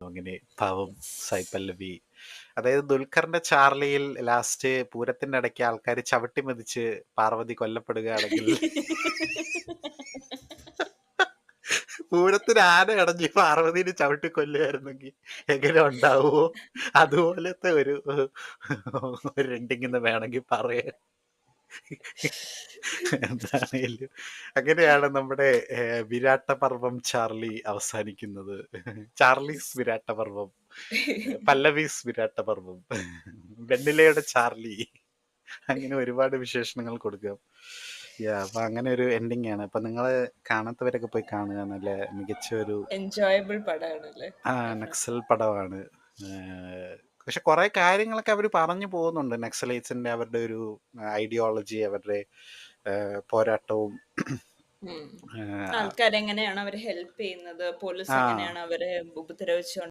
അങ്ങനെ പാവം സായ് പല്ലവി. അതായത് ദുൽഖറിന്റെ ചാർലിയിൽ ലാസ്റ്റ് പൂരത്തിന്റെ ഇടയ്ക്ക് ആൾക്കാർ ചവിട്ടി മെതിച്ച് പാർവതി കൊല്ലപ്പെടുകയാണെങ്കിൽ പൂരത്തിന് ആന അടഞ്ഞ് പാർവതിനെ ചവിട്ടി കൊല്ലുമായിരുന്നെങ്കിൽ എങ്ങനെ ഉണ്ടാവുമോ അതുപോലത്തെ ഒരു എൻഡിങ് വേണമെങ്കിൽ പറയാം. എന്താണേലും അങ്ങനെയാണ് നമ്മുടെ വിരാട്ടപർവം ചാർലി അവസാനിക്കുന്നത്. ചാർലീസ് വിരാട്ടപർവം, പല്ലവീസ് വിരാട്ടപർവം, വെണ്ണിലയുടെ ചാർലി, അങ്ങനെ ഒരുപാട് വിശേഷണങ്ങൾ കൊടുക്കാം. അപ്പൊ അങ്ങനെ ഒരു എൻഡിങ് ആണ്. അപ്പൊ നിങ്ങള് കാണാത്തവരൊക്കെ പോയി കാണുക. നല്ല മികച്ച ഒരു എൻജോയബിൾ പടമാണല്ലേ? നക്സൽ പടമാണ്. പക്ഷെ കുറെ കാര്യങ്ങളൊക്കെ അവർ പറഞ്ഞു പോകുന്നുണ്ട്. നക്സലൈറ്റ്സിന്റെ അവരുടെ ഒരു ഐഡിയോളജി, അവരുടെ പോരാട്ടവും ആൾക്കാരെങ്ങനെയാണ് അവരെ ഹെൽപ്പ് ചെയ്യുന്നത്, പോലീസ് ആ എങ്ങനെയാണ് അവരെ ഉപദ്രവിച്ചുകൊണ്ട്